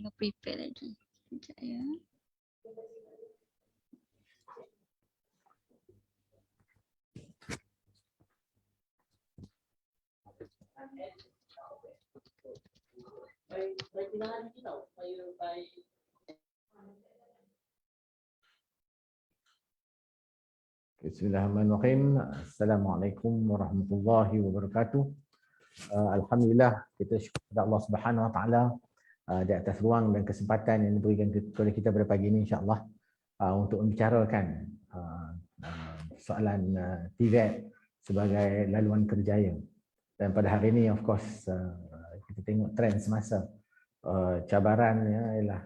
tengah prepare lagi. Sekejap ya. Bismillahirrahmanirrahim. Assalamualaikum warahmatullahi wabarakatuh. Alhamdulillah, kita syukur kepada Allah Subhanahu Wa Taala di atas ruang dan kesempatan yang diberikan kepada kita pada pagi ini, insya-Allah untuk membicarakan soalan TVET sebagai laluan kerjaya. Dan pada hari ini, of course, kita tengok trend semasa cabarannya ialah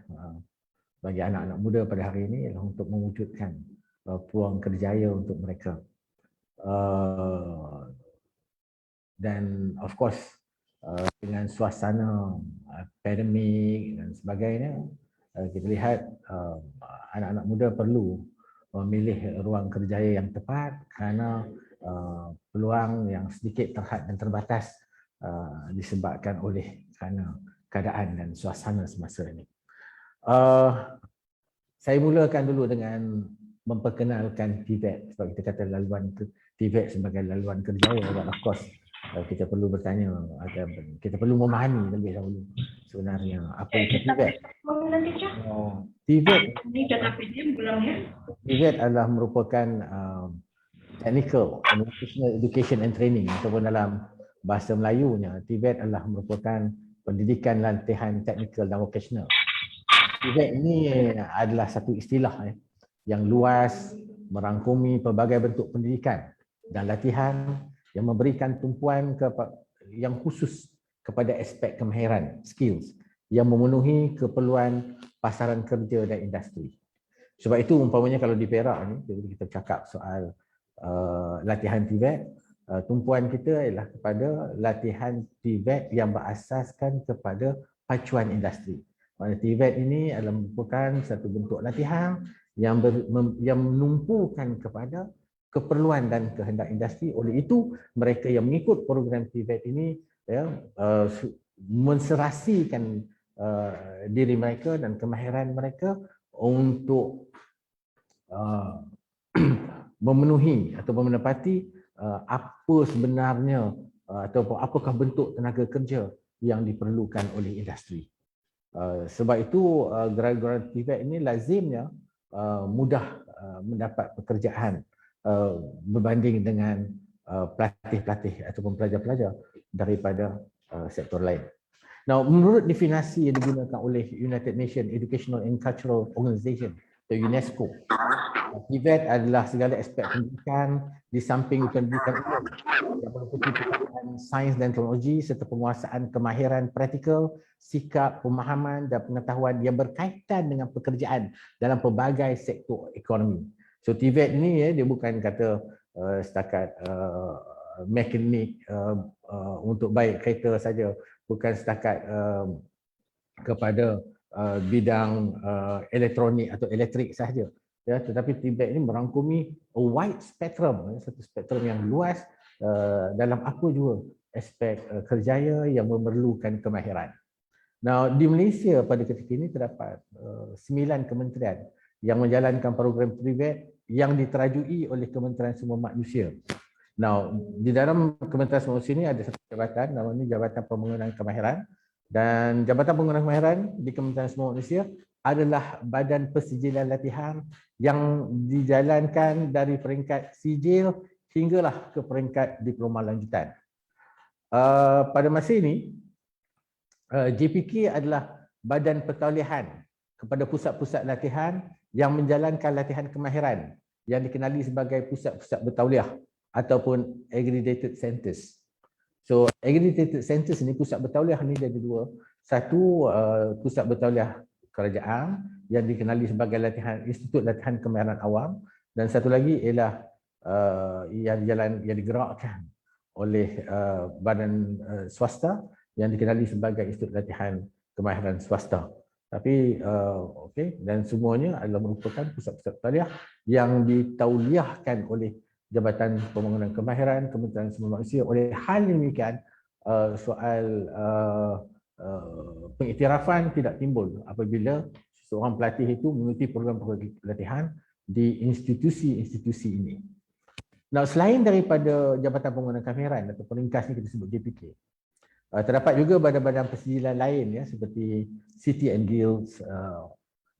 bagi anak-anak muda pada hari ini ialah untuk mewujudkan peluang kerjaya untuk mereka. Dan of course dengan suasana pandemik dan sebagainya, kita lihat anak-anak muda perlu memilih ruang kerjaya yang tepat kerana peluang yang sedikit terhad dan terbatas disebabkan oleh kerana keadaan dan suasana semasa ini. Saya mulakan dulu dengan memperkenalkan TVET, sebab kita kata laluan TVET sebagai laluan kerjaya, dan of course kita perlu bertanya, kita perlu memahami lebih dahulu sebenarnya apa itu TVET. TVET adalah merupakan Technical and Vocational Education and Training, ataupun dalam bahasa Melayunya TVET adalah merupakan pendidikan latihan teknikal dan vocational. TVET ini adalah satu istilah yang luas, merangkumi pelbagai bentuk pendidikan dan latihan yang memberikan tumpuan yang khusus kepada aspek kemahiran, skills yang memenuhi keperluan pasaran kerja dan industri. Sebab itu umpamanya kalau di Perak ni, kita cakap soal latihan TVET, tumpuan kita ialah kepada latihan TVET yang berasaskan kepada pacuan industri. TVET ini adalah merupakan satu bentuk latihan yang menumpukan kepada keperluan dan kehendak industri. Oleh itu, mereka yang mengikut program TVET ini menserasikan diri mereka dan kemahiran mereka untuk memenuhi atau menepati apa sebenarnya atau apakah bentuk tenaga kerja yang diperlukan oleh industri. Sebab itu graduate TVET ini lazimnya mudah mendapat pekerjaan berbanding dengan pelatih-pelatih ataupun pelajar-pelajar daripada sektor lain. Now, menurut definisi yang digunakan oleh United Nations Educational and Cultural Organization atau UNESCO, TVET adalah segala aspek pendidikan di samping pendidikan umum yang meliputi pengetahuan sains dan teknologi serta penguasaan kemahiran praktikal, sikap, pemahaman dan pengetahuan yang berkaitan dengan pekerjaan dalam pelbagai sektor ekonomi. So TVET ini dia bukan kata setakat mekanik untuk baik kereta saja, bukan setakat kepada bidang elektronik atau elektrik sahaja. Ya, tetapi TVET ini merangkumi a wide spectrum, satu spektrum yang luas dalam apa juga aspek kerjaya yang memerlukan kemahiran. Now, di Malaysia pada ketika ini terdapat 9 kementerian yang menjalankan program TVET yang diterajui oleh Kementerian Sumber Manusia. Now, di dalam Kementerian Sumber Manusia ini ada satu jabatan, namanya Jabatan Pembangunan Kemahiran, dan Jabatan Pembangunan Kemahiran di Kementerian Sumber Manusia adalah badan persijilan latihan yang dijalankan dari peringkat sijil hinggalah ke peringkat diploma lanjutan. Pada masa ini, JPK adalah badan pertaulihan kepada pusat-pusat latihan yang menjalankan latihan kemahiran yang dikenali sebagai pusat-pusat bertauliah ataupun aggregated centers. So aggregated centers ni, pusat bertauliah ni ada dua. Satu pusat bertauliah kerajaan yang dikenali sebagai Institut Latihan Kemahiran Awam, dan satu lagi ialah yang digerakkan oleh badan swasta yang dikenali sebagai Institut Latihan Kemahiran Swasta. Tapi okey, dan semuanya adalah merupakan pusat-pusat tauliah yang ditauliahkan oleh Jabatan Pembangunan Kemahiran, Kementerian Sumber Manusia. Oleh hal demikian, soal pengiktirafan tidak timbul apabila seorang pelatih itu mengikuti program pelatihan di institusi-institusi ini. Nah, selain daripada Jabatan Pengguna Kameran atau peringkasnya kita sebut JPK, terdapat juga badan-badan persijilan lain ya seperti City and Guilds,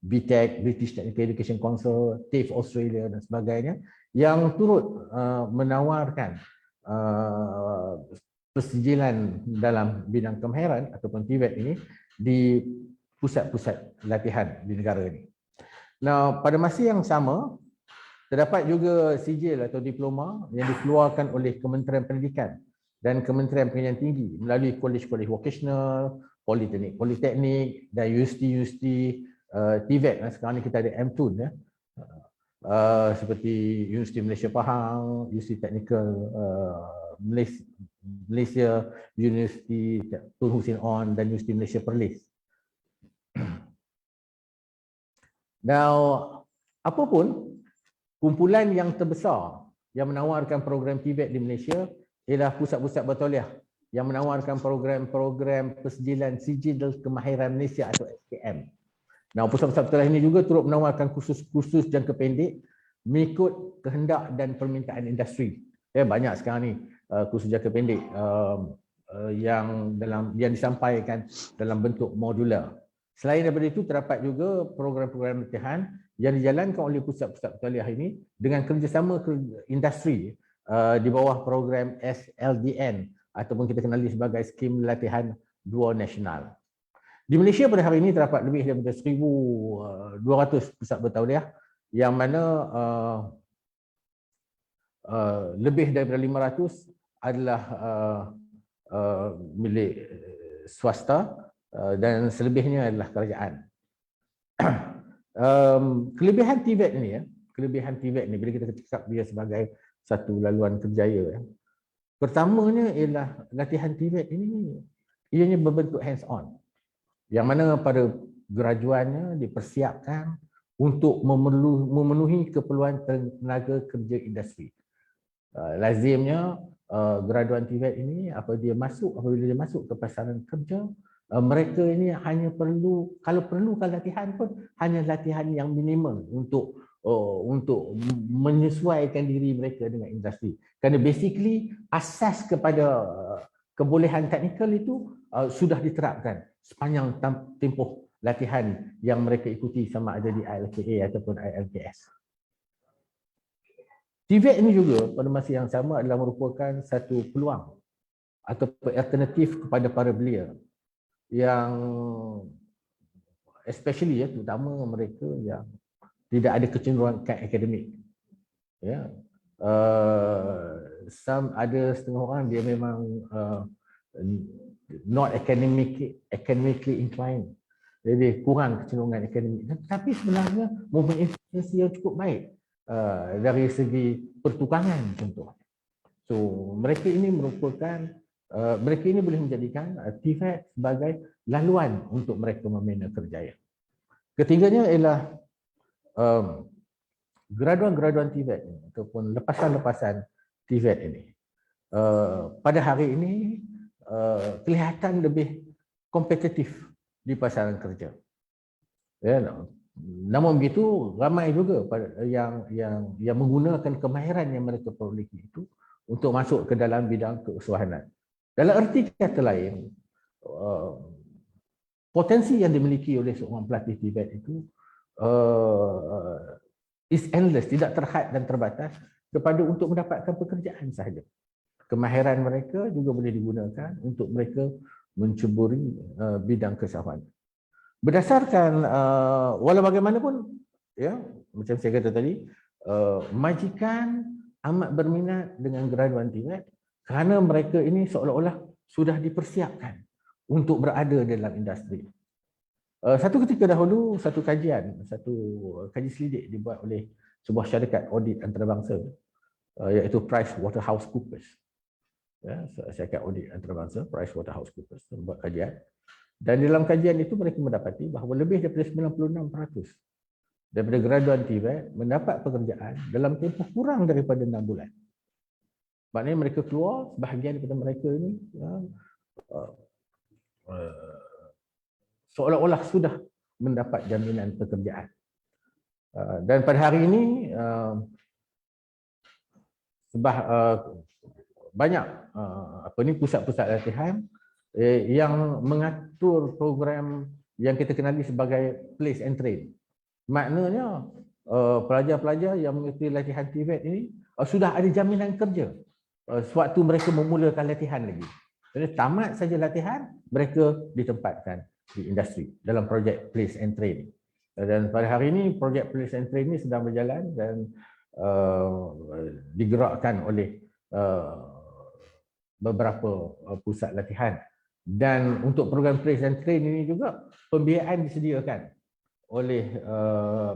BTEC, British Technical Education Council, TAFE Australia dan sebagainya yang turut menawarkan persijilan dalam bidang kemahiran ataupun TVET ini di pusat-pusat latihan di negara ini. Nah, pada masa yang sama terdapat juga sijil atau diploma yang dikeluarkan oleh Kementerian Pendidikan dan Kementerian Pendidikan Tinggi melalui kolej-kolej vocational, politeknik dan universiti-universiti TVET. Sekarang ni kita ada MTUN ya. Seperti Universiti Malaysia Pahang, Universiti Teknikal Malaysia, Universiti Tun Hussein On dan Universiti Malaysia Perlis. Now, apapun kumpulan yang terbesar yang menawarkan program TVET di Malaysia ialah pusat-pusat bataliah yang menawarkan program-program persijilan sijil kemahiran Malaysia atau SKM. Nah, pusat-pusat bataliah ini juga turut menawarkan kursus-kursus jangka pendek mengikut kehendak dan permintaan industri. Banyak sekarang ni kursus jangka pendek yang disampaikan dalam bentuk modular. Selain daripada itu, terdapat juga program-program latihan yang dijalankan oleh pusat-pusat bataliah ini dengan kerjasama industri di bawah program SLDN ataupun kita kenali sebagai Skim Latihan Dua Nasional. Di Malaysia pada hari ini terdapat lebih daripada 1,200 pusat bataliah yang mana lebih daripada 500 adalah milik swasta dan selebihnya adalah kerajaan. Kelebihan TVET ini ya, bila kita cakap dia sebagai satu laluan kerjaya ya. Pertamanya ialah latihan TVET ini ianya berbentuk hands on. Yang mana pada graduannya dipersiapkan untuk memenuhi keperluan tenaga kerja industri. Lazimnya graduan TVET ini apabila dia masuk ke pasaran kerja, mereka ini hanya perlu, kalau perlukan latihan pun hanya latihan yang minimal untuk menyesuaikan diri mereka dengan industri. Kerana basically asas kepada kebolehan teknikal itu sudah diterapkan sepanjang tempoh latihan yang mereka ikuti sama ada di ILKA ataupun ILKS. TVET ini juga pada masa yang sama adalah merupakan satu peluang atau alternatif kepada para belia yang especially ya, terutama mereka yang tidak ada kecenderungan akademik. Ya. Ada setengah orang dia memang not academically inclined. Jadi kurang kecenderungan akademik. Tapi sebenarnya mempunyai influensi yang cukup baik dari segi pertukangan contoh. So mereka ini boleh menjadikan TVET sebagai laluan untuk mereka membina kerjaya. Ketiganya ialah graduan-graduan TVET ini ataupun lepasan-lepasan TVET ini. Pada hari ini kelihatan lebih kompetitif di pasaran kerja. Ya, namun begitu ramai juga yang menggunakan kemahiran yang mereka perolehi itu untuk masuk ke dalam bidang keusahawanan. Dalam erti kata lain, potensi yang dimiliki oleh seorang pelatih TVET itu is endless, tidak terhad dan terbatas kepada untuk mendapatkan pekerjaan sahaja. Kemahiran mereka juga boleh digunakan untuk mereka menceburi bidang keusahawanan. Berdasarkan walau bagaimanapun ya, macam saya kata tadi, majikan amat berminat dengan graduan TVET kerana mereka ini seolah-olah sudah dipersiapkan untuk berada dalam industri. Satu ketika dahulu satu kaji selidik dibuat oleh sebuah syarikat audit antarabangsa iaitu PricewaterhouseCoopers. Ya, syarikat audit antarabangsa PricewaterhouseCoopers membuat kajian. Dan dalam kajian itu mereka mendapati bahawa lebih daripada 96% daripada graduan TVET mendapat pekerjaan dalam tempoh kurang daripada 6 bulan. Maknanya mereka keluar, sebahagian daripada mereka ini seolah-olah sudah mendapat jaminan pekerjaan. Dan pada hari ini banyak pusat-pusat latihan yang mengatur program yang kita kenali sebagai place and train. Maknanya pelajar-pelajar yang mengikuti latihan TVET ini sudah ada jaminan kerja sewaktu mereka memulakan latihan lagi. Jadi tamat saja latihan, mereka ditempatkan di industri dalam projek place and train. Dan pada hari ini projek place and train ini sedang berjalan dan digerakkan oleh beberapa pusat latihan. Dan untuk program place and train ini juga pembiayaan disediakan oleh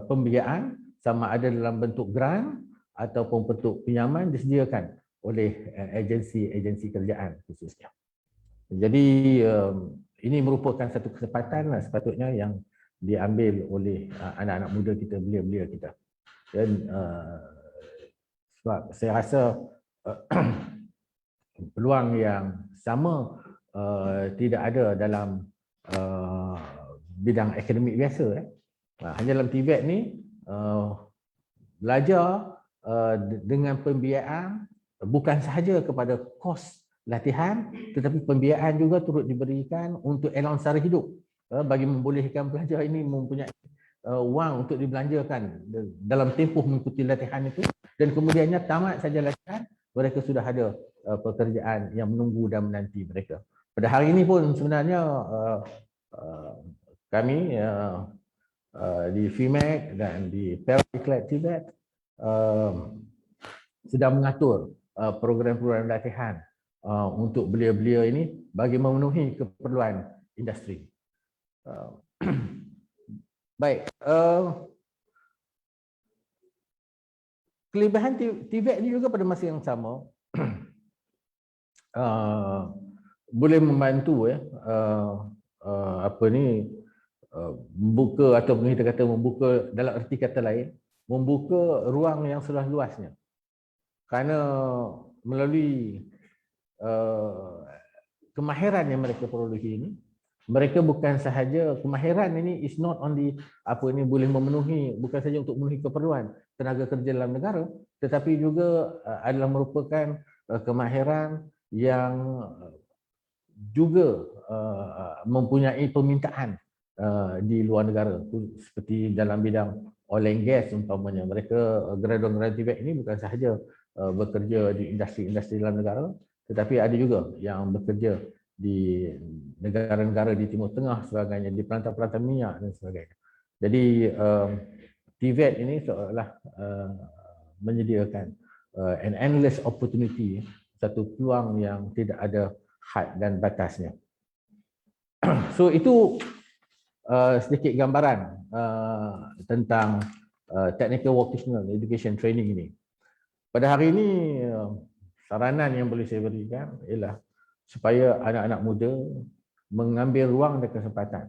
pembiayaan sama ada dalam bentuk grant ataupun bentuk pinjaman disediakan oleh agensi-agensi kerjaan khususnya. Jadi ini merupakan satu kesempatan sepatutnya yang diambil oleh anak-anak muda kita, belia-belia kita. Dan sebab saya rasa peluang yang sama tidak ada dalam bidang akademik biasa. Hanya dalam TVET ni belajar dengan pembiayaan bukan sahaja kepada kos latihan, tetapi pembiayaan juga turut diberikan untuk allowance sara hidup bagi membolehkan pelajar ini mempunyai wang untuk dibelanjakan dalam tempoh mengikuti latihan itu, dan kemudiannya tamat saja latihan, mereka sudah ada pekerjaan yang menunggu dan menanti mereka. Pada hari ini pun sebenarnya kami di FIMEC dan di Peradiklat TVET sedang mengatur program-program latihan untuk belia-belia ini bagi memenuhi keperluan industri. Baik, kelebihan TVET ini juga pada masa yang sama boleh membantu membuka, atau kita kata membuka dalam erti kata lain, membuka ruang yang seluas-luasnya. Kerana melalui kemahiran yang mereka perolehi ini, mereka bukan sahaja kemahiran ini is not only boleh memenuhi, bukan saja untuk memenuhi keperluan tenaga kerja dalam negara, tetapi juga adalah merupakan kemahiran yang juga mempunyai permintaan di luar negara, seperti dalam bidang oil and gas umpamanya. Mereka graduan-graduan TVET ini bukan sahaja bekerja di industri-industri dalam negara, tetapi ada juga yang bekerja di negara-negara di Timur Tengah sebagainya, di pelantar-pelantar minyak dan sebagainya. Jadi TVET ini seolah menyediakan an endless opportunity, satu peluang yang tidak ada had dan batasnya. So itu sedikit gambaran tentang technical vocational education training ini. Pada hari ini saranan yang boleh saya berikan ialah supaya anak-anak muda mengambil ruang dan kesempatan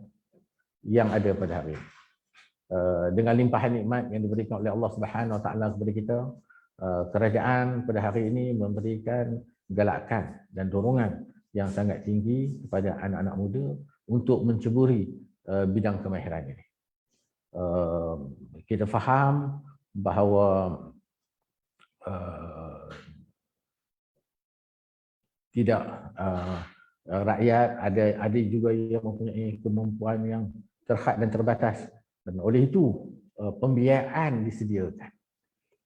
yang ada pada hari ini. Dengan limpahan nikmat yang diberikan oleh Allah Subhanahu Wa Taala kepada kita, kerajaan pada hari ini memberikan galakan dan dorongan yang sangat tinggi kepada anak-anak muda untuk menceburi bidang kemahiran ini. Kita faham bahawa tidak rakyat ada juga yang mempunyai kemampuan yang terhad dan terbatas, dan oleh itu pembiayaan disediakan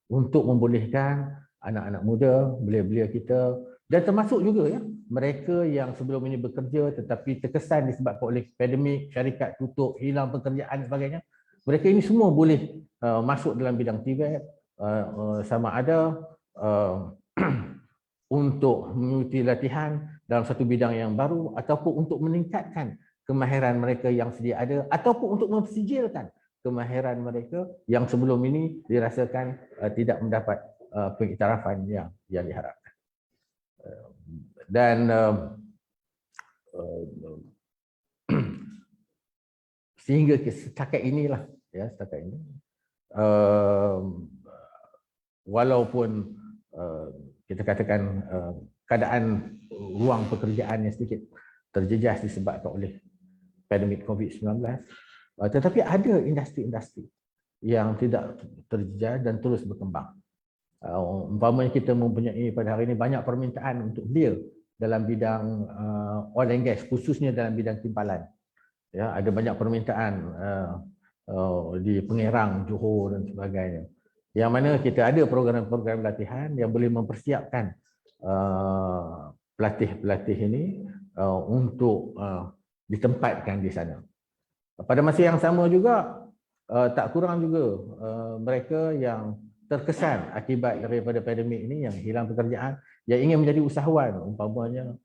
untuk membolehkan anak-anak muda, belia-belia kita, dan termasuk juga mereka yang sebelum ini bekerja tetapi terkesan disebabkan oleh pandemik, syarikat tutup, hilang pekerjaan sebagainya. Mereka ini semua boleh masuk dalam bidang TVET, sama ada untuk mengikuti latihan dalam satu bidang yang baru, ataupun untuk meningkatkan kemahiran mereka yang sedia ada, ataupun untuk memsijilkan kemahiran mereka yang sebelum ini dirasakan tidak mendapat pengiktirafan yang diharapkan. Dan sehingga setakat inilah, setakat ini, walaupun kita katakan keadaan ruang pekerjaan yang sedikit terjejas disebabkan oleh pandemik COVID-19. Tetapi ada industri-industri yang tidak terjejas dan terus berkembang. Umpamanya kita mempunyai pada hari ini banyak permintaan untuk belia dalam bidang oil and gas, khususnya dalam bidang timpalan. Ya, ada banyak permintaan di Pengerang, Johor dan sebagainya. Yang mana kita ada program-program latihan yang boleh mempersiapkan pelatih-pelatih ini untuk ditempatkan di sana. Pada masa yang sama juga, tak kurang juga mereka yang terkesan akibat daripada pandemik ini, yang hilang pekerjaan, yang ingin menjadi usahawan, umpamanya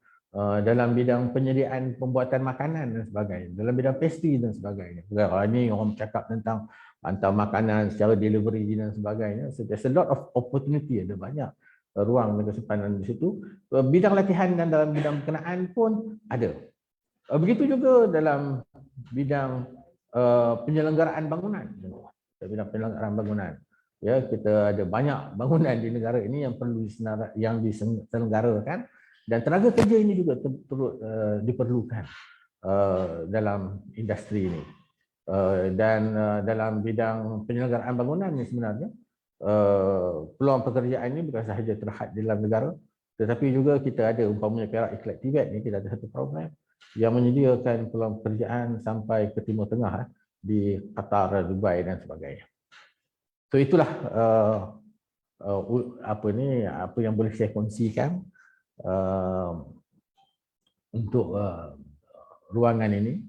dalam bidang penyediaan pembuatan makanan dan sebagainya, dalam bidang pastry dan sebagainya. Sekarang ini orang cakap tentang hantar makanan secara delivery dan sebagainya. So, there's a lot of opportunity, ada banyak ruang dan kesempatan di situ. Bidang latihan dan dalam bidang berkenaan pun ada. Begitu juga dalam bidang penyelenggaraan bangunan. Dalam bidang penyelenggaraan bangunan. Ya, kita ada banyak bangunan di negara ini yang perlu diselenggarakan, dan tenaga kerja ini juga turut diperlukan dalam industri ini. Dan dalam bidang penyelenggaraan bangunan ini sebenarnya peluang pekerjaan ini bukan sahaja terhad di dalam negara, tetapi juga kita ada umpamanya Perak Iklat Tibet ni, kita ada satu program yang menyediakan peluang pekerjaan sampai ke Timur Tengah di Qatar, Dubai dan sebagainya. So itulah apa yang boleh saya kongsikan untuk ruangan ini,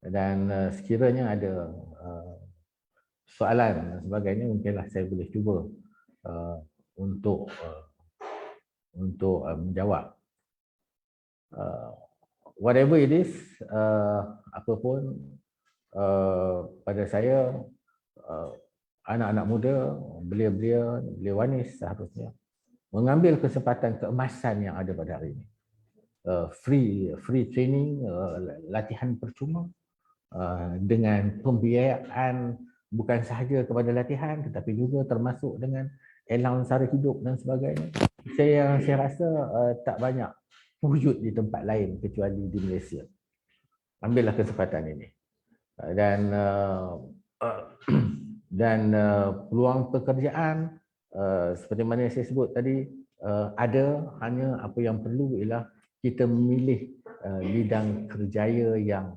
dan sekiranya ada soalan dan sebagainya, mungkinlah saya boleh cuba untuk menjawab. Whatever it is, apapun, pada saya anak-anak muda, belia-belia, belia-wanis seharusnya mengambil kesempatan keemasan yang ada pada hari ini. Free training, latihan percuma, dengan pembiayaan bukan sahaja kepada latihan, tetapi juga termasuk dengan allowance sara hidup dan sebagainya. Saya rasa tak banyak wujud di tempat lain kecuali di Malaysia. Ambillah kesempatan ini. Dan peluang pekerjaan seperti mana saya sebut tadi, ada, hanya apa yang perlu ialah kita memilih bidang kerjaya yang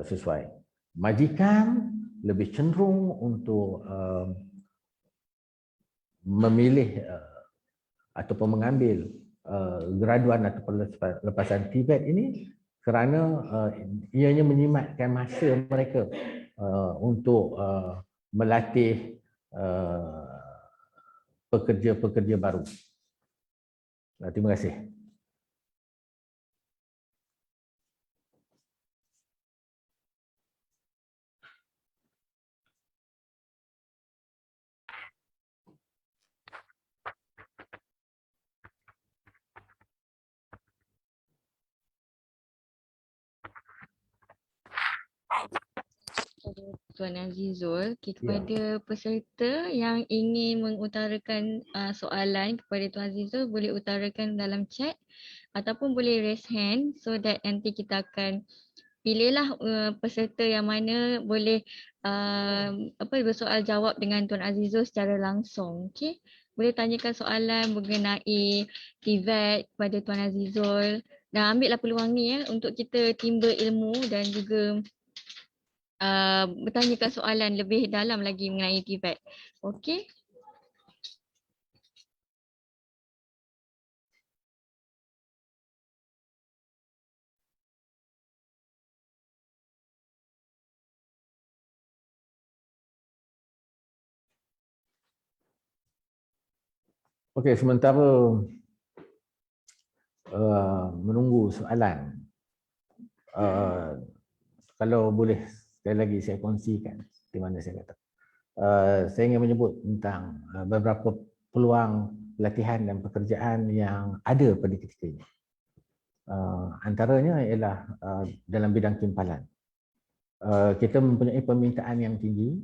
sesuai. Majikan lebih cenderung untuk memilih ataupun mengambil graduan ataupun lepasan TVET ini kerana ianya menyimatkan masa mereka untuk melatih pekerja-pekerja baru. Terima kasih. Tuan Azizul, kepada peserta yang ingin mengutarakan soalan kepada Tuan Azizul, boleh utarakan dalam chat ataupun boleh raise hand, so that nanti kita akan pilihlah peserta yang mana boleh bersoal jawab dengan Tuan Azizul secara langsung. Okay? Boleh tanyakan soalan mengenai TVET kepada Tuan Azizul, dan ambillah peluang ni untuk kita timba ilmu dan juga bertanyakan soalan lebih dalam lagi mengenai TVET. Okey. Okey, sementara menunggu soalan, kalau boleh sekali lagi saya kongsikan di mana saya kata. Saya ingin menyebut tentang beberapa peluang latihan dan pekerjaan yang ada pada ketika ini. Antaranya ialah dalam bidang timpalan. Kita mempunyai permintaan yang tinggi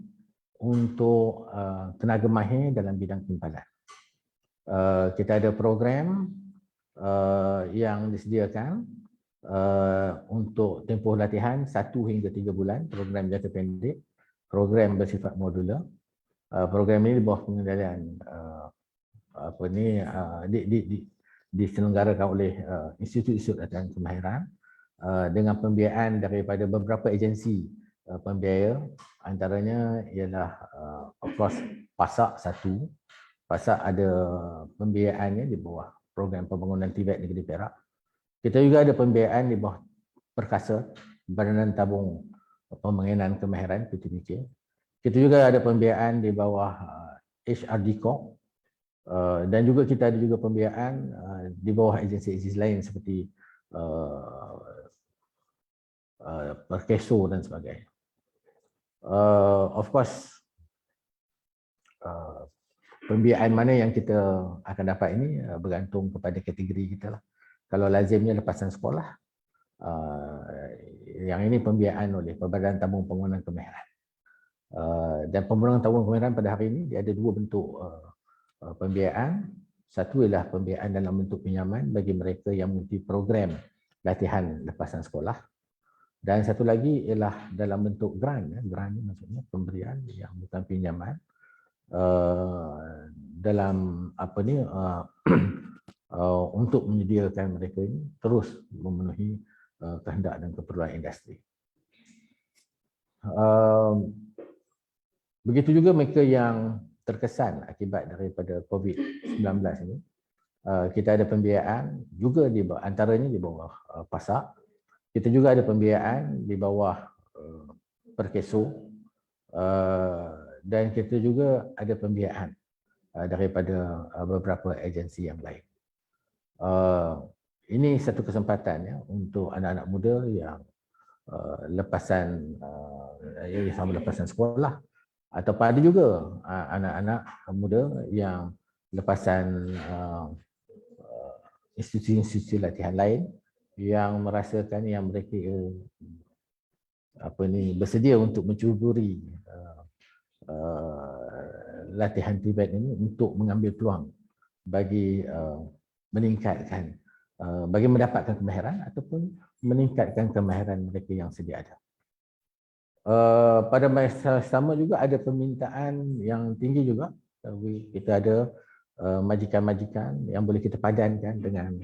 untuk tenaga mahir dalam bidang timpalan. Kita ada program yang disediakan untuk tempoh latihan 1 hingga 3 bulan, program jangka pendek, program bersifat modular. Program ini di bawah pengendalian diselenggarakan oleh Institut Latihan Kemahiran dengan pembiayaan daripada beberapa agensi pembiaya, antaranya ialah of course PASAK satu. PASAK ada pembiayaannya di bawah program pembangunan TVET Negeri Perak. Kita juga ada pembiayaan di bawah Perkasa, Badan Tabung Pembangunan Kemahiran PTBK. Kita juga ada pembiayaan di bawah HRD Corp. Dan juga kita ada juga pembiayaan di bawah agensi-agensi lain seperti Perkeso dan sebagainya. Of course, pembiayaan mana yang kita akan dapat ini bergantung kepada kategori kita lah. Kalau lazimnya lepasan sekolah, yang ini pembiayaan oleh Badan Tabung Pembangunan Kemahiran. Dan pembangunan tabung kemahiran pada hari ini dia ada 2 bentuk pembiayaan. Satu ialah pembiayaan dalam bentuk pinjaman bagi mereka yang mengikuti program latihan lepasan sekolah. Dan satu lagi ialah dalam bentuk grant. Grant ini maksudnya pemberian yang bukan pinjaman. Dalam apa ni untuk menyediakan mereka ini terus memenuhi kehendak dan keperluan industri. Begitu juga mereka yang terkesan akibat daripada COVID-19 ini, kita ada pembiayaan juga di bawah, antaranya di bawah PASAK. Kita juga ada pembiayaan di bawah Perkeso, dan kita juga ada pembiayaan daripada beberapa agensi yang lain. Ini satu kesempatan ya untuk anak-anak muda yang lepasan sekolah, atau ada juga anak-anak muda yang lepasan institusi-institusi latihan lain yang merasakan yang mereka bersedia untuk mencuburi latihan TVET ini untuk mengambil peluang bagi meningkatkan, bagi mendapatkan kemahiran ataupun meningkatkan kemahiran mereka yang sedia ada. Pada masa sama juga ada permintaan yang tinggi juga. Kita ada majikan-majikan yang boleh kita padankan dengan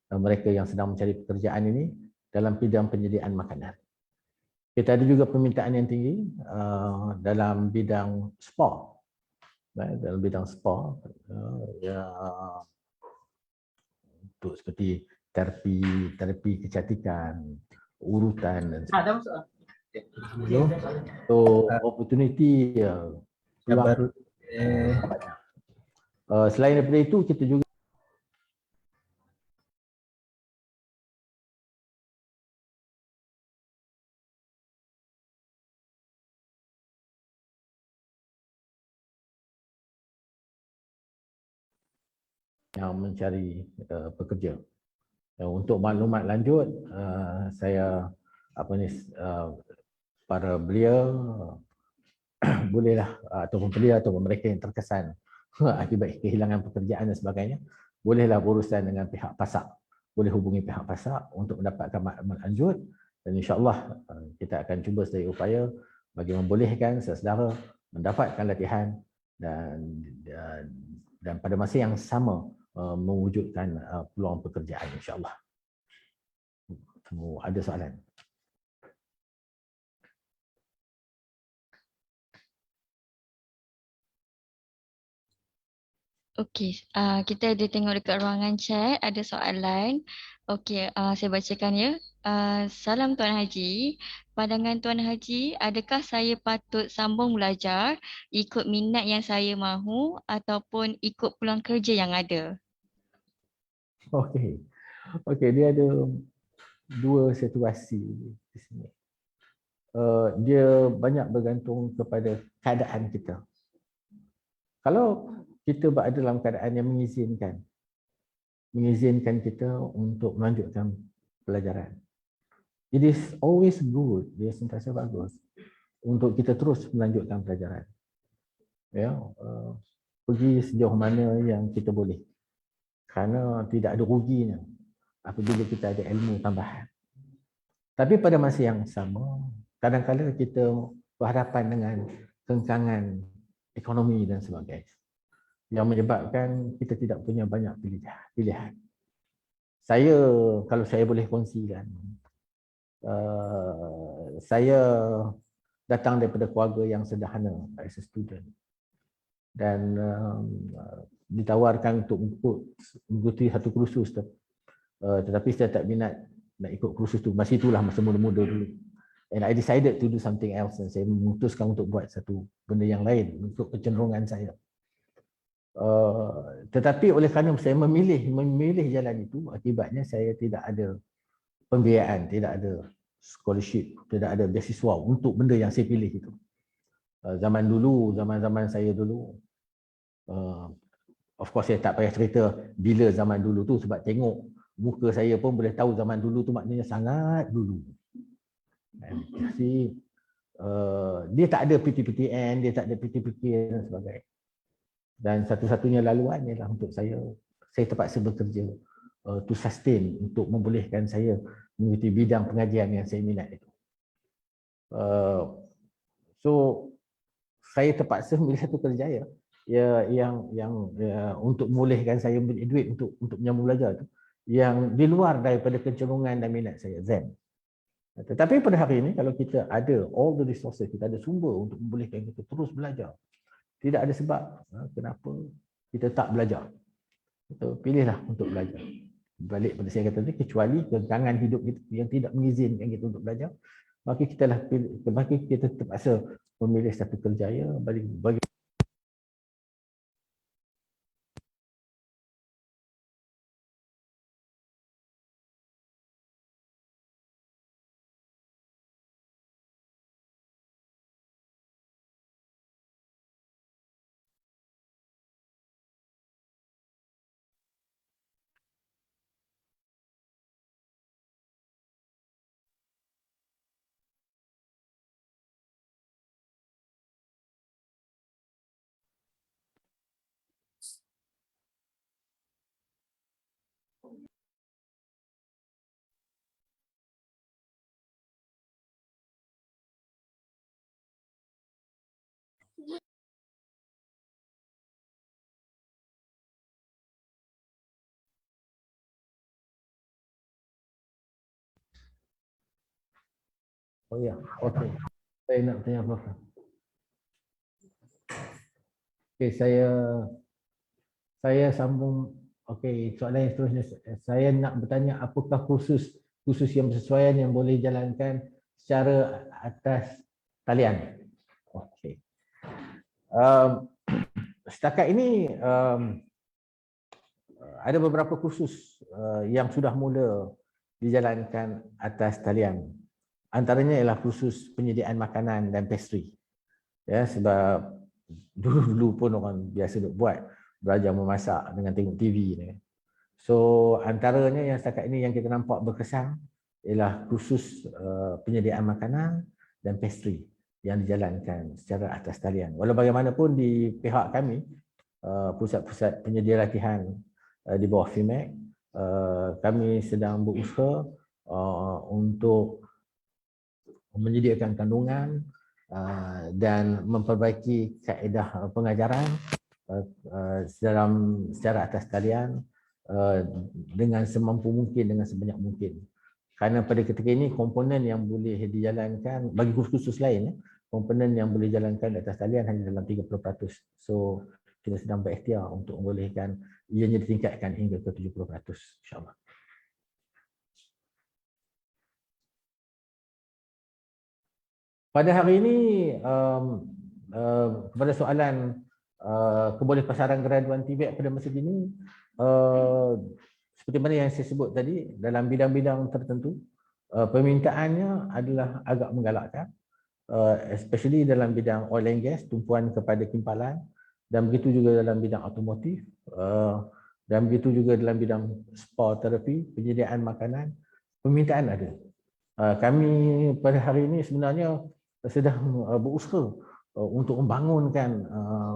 mereka yang sedang mencari pekerjaan ini dalam bidang penyediaan makanan. Kita ada juga permintaan yang tinggi dalam bidang spa. Dalam bidang spa, untuk seperti terapi kecantikan, urutan dan sebagainya. So opportunity peluang. Selain daripada itu, kita juga yang mencari pekerja. Untuk maklumat lanjut, saya para belia bolehlah ataupun belia ataupun mereka yang terkesan akibat kehilangan pekerjaan dan sebagainya, bolehlah berurusan dengan pihak PASAK. Boleh hubungi pihak PASAK untuk mendapatkan maklumat lanjut, dan insya-Allah kita akan cuba sedaya upaya bagi membolehkan saudara mendapatkan latihan dan pada masa yang sama mewujudkan peluang pekerjaan insya-Allah. Ada soalan? Okey, kita ada tengok dekat ruangan chat, ada soalan. Okey, saya bacakan ya. Salam Tuan Haji. Pandangan Tuan Haji, adakah saya patut sambung belajar, ikut minat yang saya mahu ataupun ikut peluang kerja yang ada? Okey. Okey, dia ada 2 situasi di sini. Dia banyak bergantung kepada keadaan kita. Kalau kita berada dalam keadaan yang mengizinkan kita untuk melanjutkan pelajaran, it is always good, dia sentiasa bagus untuk kita terus melanjutkan pelajaran. Ya, pergi sejauh mana yang kita boleh, kerana tidak ada ruginya apabila kita ada ilmu tambahan. Tapi pada masa yang sama, kadang-kadang kita berhadapan dengan kengkangan ekonomi dan sebagainya yang menyebabkan kita tidak punya banyak pilihan. Saya, kalau saya boleh kongsikan, saya datang daripada keluarga yang sederhana as a student dan ditawarkan untuk mengikuti satu kursus tetapi saya tak minat nak ikut kursus tu. Masa itulah, masa muda-muda dulu. And I decided to do something else, dan saya memutuskan untuk buat satu benda yang lain untuk kecenderungan saya. Tetapi oleh kerana saya memilih jalan itu, akibatnya saya tidak ada pembiayaan, tidak ada scholarship, tidak ada beasiswa untuk benda yang saya pilih itu. Zaman saya dulu, of course saya tak payah cerita bila zaman dulu tu, sebab tengok muka saya pun boleh tahu zaman dulu tu maknanya sangat dulu. Jadi dia tak ada PTPTN, dia tak ada PTPK dan sebagainya. Dan satu-satunya laluan ialah untuk saya terpaksa bekerja to sustain, untuk membolehkan saya mengikuti bidang pengajian yang saya minat itu. So saya terpaksa memilih satu kerja yang untuk membolehkan saya mempunyai duit untuk menyambung belajar itu, yang di luar daripada kecenderungan dan minat saya, Zen. Tetapi pada hari ini, kalau kita ada all the resources, kita ada sumber untuk membolehkan kita terus belajar, tidak ada sebab kenapa kita tak belajar. Kita pilihlah untuk belajar. Balik pada saya kata tadi, kecuali kegagalan hidup kita yang tidak mengizinkan kita untuk belajar, maka kita terpaksa memilih satu kerjaya bagi oh ya, okey. Saya nak tanya Prof. Okey, saya sambung. Okey, soalan yang seterusnya, saya nak bertanya, apakah kursus yang bersesuaian yang boleh jalankan secara atas talian? Okey. Setakat ini ada beberapa kursus yang sudah mula dijalankan atas talian. Antaranya ialah kursus penyediaan makanan dan pastry. Ya, sebab dulu pun orang biasa duk buat, belajar memasak dengan tengok TV ni. So antaranya yang setakat ini yang kita nampak berkesan ialah kursus penyediaan makanan dan pastry yang dijalankan secara atas talian. Walau bagaimanapun di pihak kami, pusat-pusat penyedia latihan di bawah FIMEC, kami sedang berusaha untuk menyediakan kandungan dan memperbaiki kaedah pengajaran secara atas talian dengan semampu mungkin, dengan sebanyak mungkin. Kerana pada ketika ini komponen yang boleh dijalankan bagi kursus lain, komponen yang boleh dijalankan di atas talian hanya dalam 30%. So kita sedang berikhtiar untuk membolehkan ianya ditingkatkan hingga ke 70%, insya-Allah. Pada hari ini, kepada soalan kebolehpasaran graduan TVET pada masa kini, seperti mana yang saya sebut tadi, dalam bidang-bidang tertentu, permintaannya adalah agak menggalakkan, especially dalam bidang oil and gas, tumpuan kepada kimpalan, dan begitu juga dalam bidang otomotif, dan begitu juga dalam bidang spa terapi, penyediaan makanan, permintaan ada. Kami pada hari ini sebenarnya sedang berusaha untuk membangunkan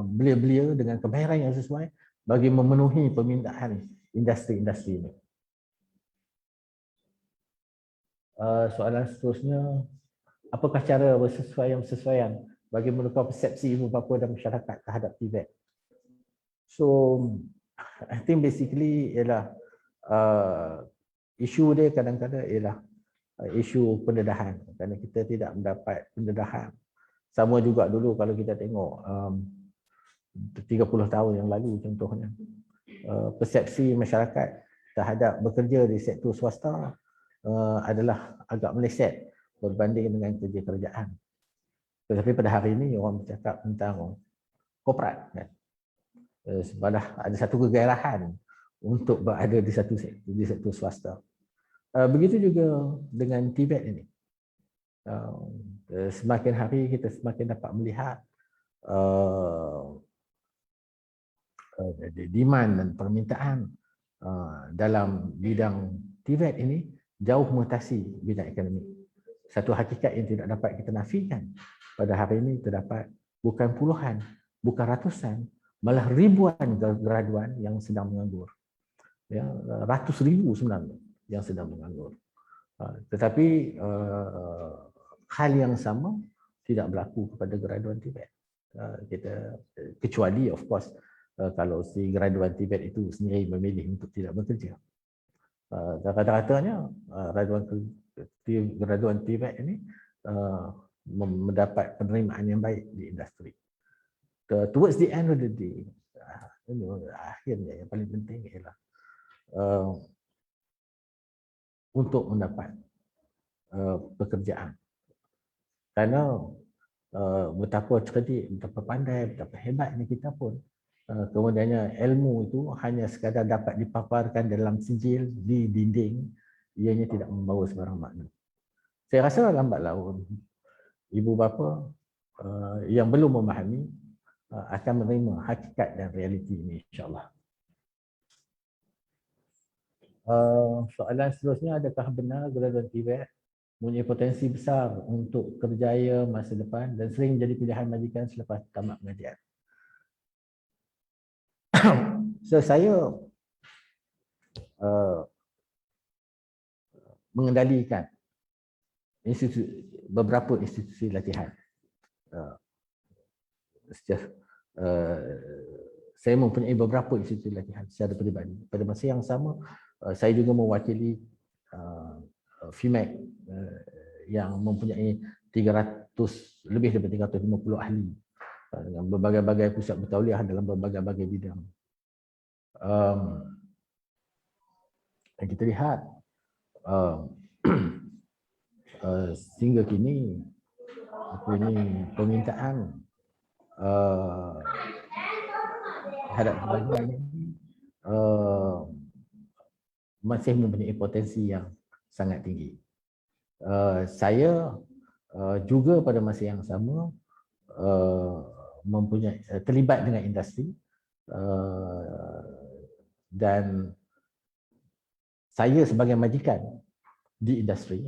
belia-belia dengan kebayaran yang sesuai bagi memenuhi permintaan industri-industri ini. Soalan seterusnya, apakah cara bersesuaian bagi menukar persepsi ibu bapa dan masyarakat terhadap TVET? So, I think basically ialah isu dia kadang-kadang ialah isu pendedahan, kerana kita tidak mendapat pendedahan. Sama juga dulu kalau kita tengok 30 tahun yang lalu contohnya, persepsi masyarakat terhadap bekerja di sektor swasta adalah agak meleset berbanding dengan kerja kerajaan. Tetapi pada hari ini orang bercakap tentang korporat, kan? Sebalah ada satu kegairahan untuk berada di sektor swasta. Begitu juga dengan TVET ini. Semakin hari kita semakin dapat melihat demand dan permintaan dalam bidang TVET ini jauh mutasi bidang akademik. Satu hakikat yang tidak dapat kita nafikan, pada hari ini terdapat bukan puluhan, bukan ratusan, malah ribuan graduan yang sedang menganggur. Ya, ratus ribu sebenarnya yang sedang menganggur. Tetapi hal yang sama tidak berlaku kepada graduan TVET. Kita kecuali of course kalau si graduan TVET itu sendiri memilih untuk tidak bekerja. Rata-ratanya graduan TVET ini mendapat penerimaan yang baik di industri. Towards the end of the day, akhirnya yang paling penting ialah untuk mendapat pekerjaan. Kerana betapa cerdik, betapa pandai, betapa hebatnya kita pun, kemudiannya ilmu itu hanya sekadar dapat dipaparkan dalam sijil di dinding, ianya tidak membawa sebarang makna. Saya rasa lambat laun ibu bapa yang belum memahami akan menerima hakikat dan realiti ini, insyaAllah. Soalan seterusnya, adakah benar graduan TVET mempunyai potensi besar untuk kerjaya masa depan dan sering menjadi pilihan majikan selepas tamat pengajian? So, saya mengendalikan beberapa institusi latihan. Saya mempunyai beberapa institusi latihan secara peribadi. Pada masa yang sama, saya juga mewakili FIMEC yang mempunyai 300 lebih daripada 350 ahli dengan berbagai-bagai pusat bertauliah dalam berbagai-bagai bidang. Dan kita lihat sehingga kini permintaan terhadap graduan ini masih mempunyai potensi yang sangat tinggi. Saya juga pada masa yang sama mempunyai terlibat dengan industri dan saya sebagai majikan di industri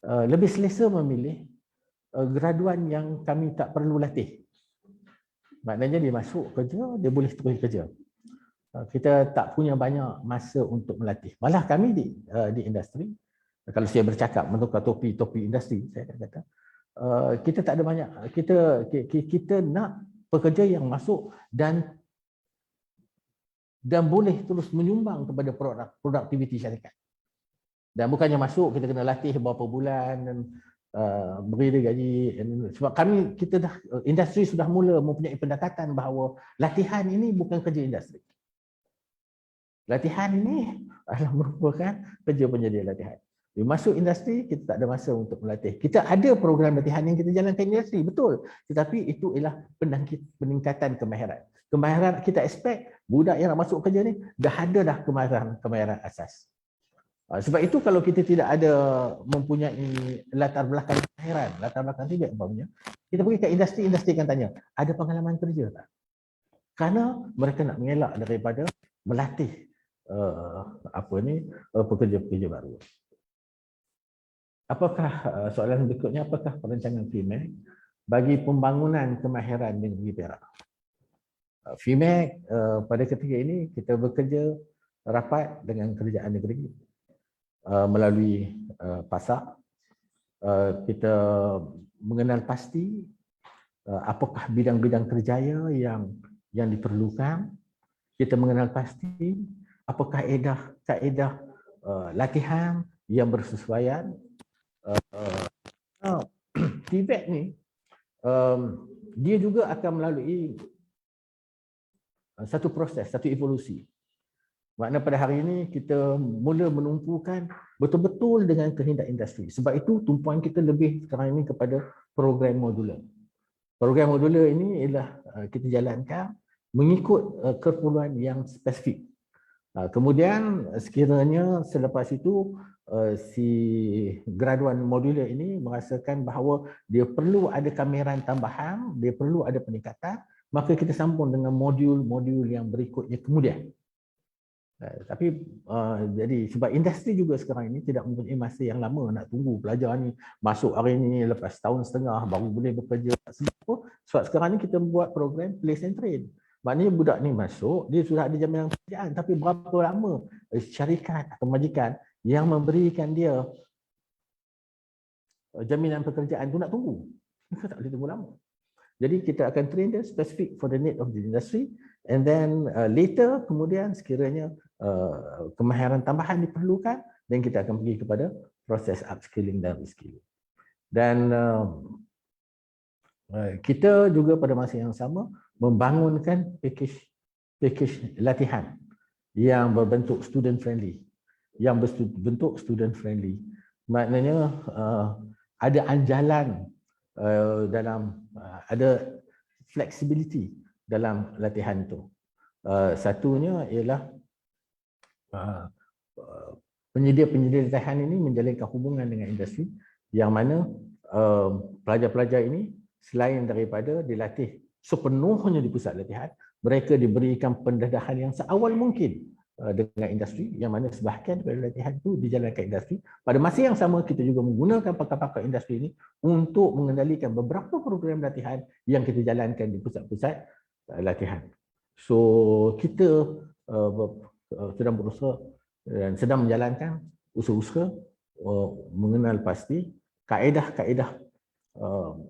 lebih selesa memilih graduan yang kami tak perlu latih. Maknanya dia masuk kerja, dia boleh terus kerja. Kita tak punya banyak masa untuk melatih. Malah kami di industri, kalau saya bercakap menukar topi industri, saya kata kita tak ada banyak, kita nak pekerja yang masuk dan boleh terus menyumbang kepada produktiviti syarikat. Dan bukannya masuk kita kena latih beberapa bulan dan beri dia gaji. Sebab kita dah industri sudah mula mempunyai pendekatan bahawa latihan ini bukan kerja industri. Latihan ini adalah merupakan kerja penyedia latihan. Bila masuk industri, kita tak ada masa untuk melatih. Kita ada program latihan yang kita jalankan industri, betul. Tetapi itu ialah peningkatan kemahiran. Kemahiran kita expect budak yang nak masuk kerja ni dah ada kemahiran asas. Sebab itu kalau kita tidak ada mempunyai latar belakang kemahiran, latar belakang tidak umpamanya, kita pergi ke industri akan tanya, ada pengalaman kerja tak? Kerana mereka nak mengelak daripada melatih pekerja-pekerja baru. Apakah soalan berikutnya, apakah perancangan FIMEC bagi pembangunan kemahiran di negeri Perak? FIMEC pada ketika ini kita bekerja rapat dengan kerajaan negeri melalui pasar. Kita mengenal pasti apakah bidang-bidang kerjaya yang diperlukan. Kita mengenal pasti apakah kaedah latihan yang bersesuaian. TVET ni dia juga akan melalui satu proses, satu evolusi. Makna pada hari ini kita mula menumpukan betul-betul dengan kehendak industri. Sebab itu tumpuan kita lebih sekarang ini kepada program modular. Program modular ini ialah kita jalankan mengikut keperluan yang spesifik. Kemudian sekiranya selepas itu si graduan modular ini merasakan bahawa dia perlu ada kameran tambahan, dia perlu ada peningkatan, maka kita sambung dengan modul-modul yang berikutnya kemudian. Tapi jadi sebab industri juga sekarang ini tidak mempunyai masa yang lama nak tunggu pelajar ni masuk hari ini lepas tahun setengah baru boleh bekerja. Sebab sekarang ni kita buat program place and train. Maknanya budak ni masuk, dia sudah ada jaminan pekerjaan, tapi berapa lama syarikat atau majikan yang memberikan dia jaminan pekerjaan tu nak tunggu. Kita tak boleh tunggu lama. Jadi kita akan train dia specific for the need of the industry, and then later kemudian sekiranya kemahiran tambahan diperlukan, dan kita akan pergi kepada proses upskilling dan reskilling. Dan kita juga pada masa yang sama membangunkan package latihan yang berbentuk student friendly, maknanya ada anjalan dalam ada flexibility dalam latihan itu. Satunya ialah penyedia-penyedia latihan ini menjalinkan hubungan dengan industri, yang mana pelajar-pelajar ini selain daripada dilatih sepenuhnya di pusat latihan, mereka diberikan pendedahan yang seawal mungkin dengan industri, yang mana sebahagian daripada latihan itu dijalankan industri. Pada masa yang sama kita juga menggunakan pakar-pakar industri ini untuk mengendalikan beberapa program latihan yang kita jalankan di pusat-pusat latihan. So kita sedang berusaha dan sedang menjalankan usaha-usaha mengenal pasti kaedah-kaedah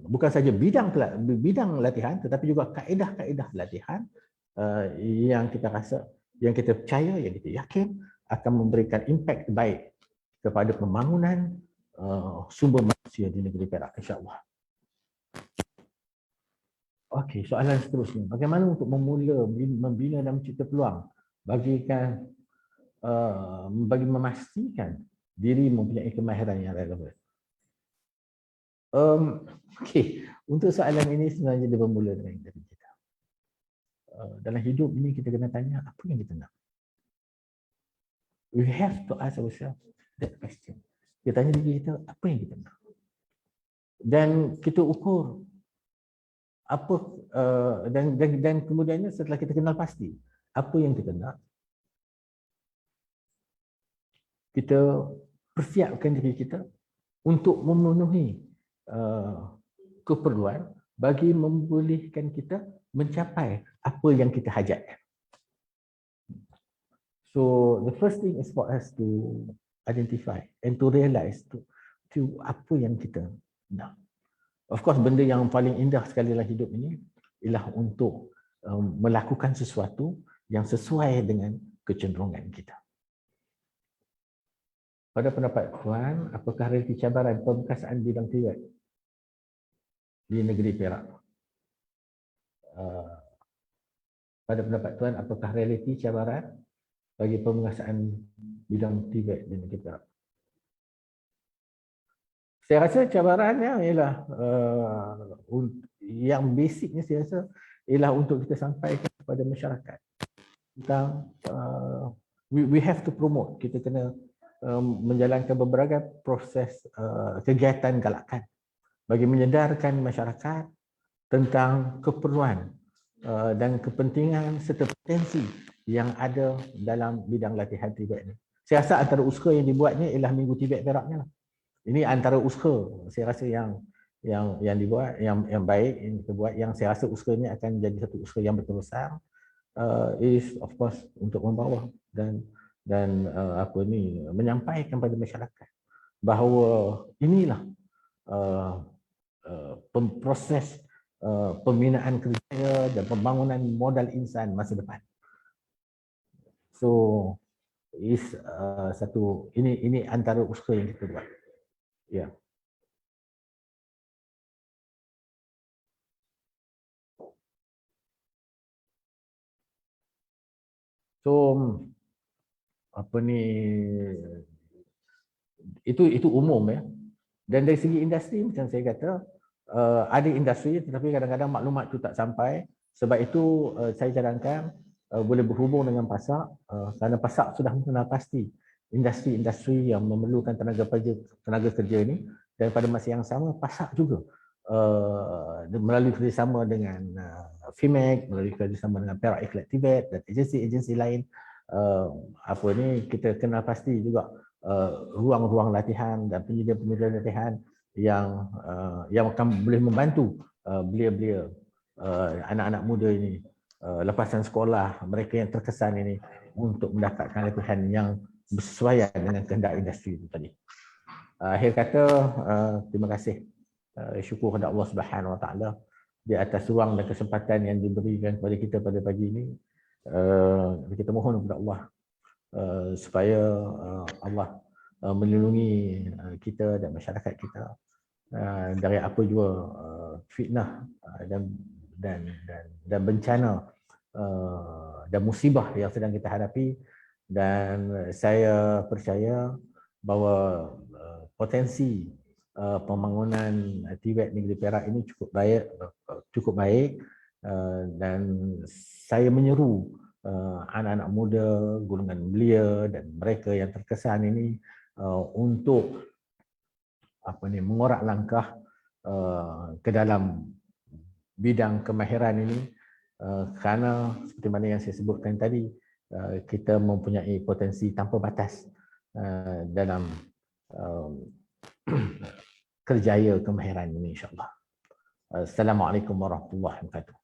bukan saja bidang latihan, tetapi juga kaedah-kaedah latihan yang kita rasa, yang kita percaya, yang kita yakin akan memberikan impak baik kepada pembangunan sumber manusia di negeri Perak, insya-Allah. Okey, soalan seterusnya. Bagaimana untuk membina dan mencipta peluang bagi memastikan diri mempunyai kemahiran yang relevan? Okey, untuk soalan ini sebenarnya dia bermula dengan diri kita. Dalam hidup ini kita kena tanya apa yang kita nak. We have to ask ourselves that question. Kita tanya diri kita apa yang kita nak. Dan kita ukur apa dan kemudiannya setelah kita kenal pasti apa yang kita nak, kita persiapkan diri kita untuk memenuhi keperluan bagi membolehkan kita mencapai apa yang kita hajatkan. So the first thing is for us to identify and to realize to apa yang kita nak. Of course, benda yang paling indah sekali dalam hidup ini ialah untuk melakukan sesuatu yang sesuai dengan kecenderungan kita. Pada pendapat Tuan, apakah realiti cabaran pembukaan bidang TVET di negeri Perak? Pada pendapat Tuan, apakah realiti cabaran bagi pembukaan bidang TVET di negeri Perak? Saya rasa cabarannya ialah yang basicnya saya rasa ialah untuk kita sampaikan kepada masyarakat tentang we have to promote, kita kena menjalankan beberapa proses kegiatan galakan bagi menyedarkan masyarakat tentang keperluan dan kepentingan serta potensi yang ada dalam bidang latihan TVET ini. Saya rasa antara usaha yang dibuatnya ialah Minggu TVET Peraknya lah. Ini antara usaha saya rasa yang dibuat yang baik yang kita buat, yang saya rasa usaha ini akan jadi satu usaha yang berterusan is of course untuk membawa dan dan menyampaikan pada masyarakat bahawa inilah proses pembinaan kerja dan pembangunan modal insan masa depan. So ini antara usaha yang kita buat. Ya. So itu umum ya. Dan dari segi industri macam saya kata ada industri tetapi kadang-kadang maklumat itu tak sampai. Sebab itu saya cadangkan boleh berhubung dengan PASAK kerana PASAK sudah mengenal pasti industri-industri yang memerlukan tenaga kerja ini, dan pada masa yang sama PASAK juga melalui kerjasama dengan FIMEC, melalui kerjasama dengan Perak Ikhlas Tibet dan agensi-agensi lain kita kenal pasti juga ruang-ruang latihan dan penyedia-penyedia latihan yang akan boleh membantu belia-belia anak-anak muda ini lepasan sekolah mereka yang terkesan ini untuk mendapatkan latihan yang bersesuaian dengan kehendak industri itu tadi. Akhir kata terima kasih, syukur kepada Allah Subhanahu Wa Taala di atas ruang dan kesempatan yang diberikan kepada kita pada pagi ini. Kita mohon kepada Allah supaya Allah melindungi kita dan masyarakat kita dari apa jua fitnah dan bencana dan musibah yang sedang kita hadapi, dan saya percaya bahawa potensi pembangunan TVET Negeri Perak ini cukup baik dan saya menyeru anak-anak muda, golongan belia dan mereka yang terkesan ini untuk mengorak langkah ke dalam bidang kemahiran ini kerana seperti mana yang saya sebutkan tadi, kita mempunyai potensi tanpa batas dalam kerjaya kemahiran ini, insya-Allah. Assalamualaikum warahmatullahi wabarakatuh.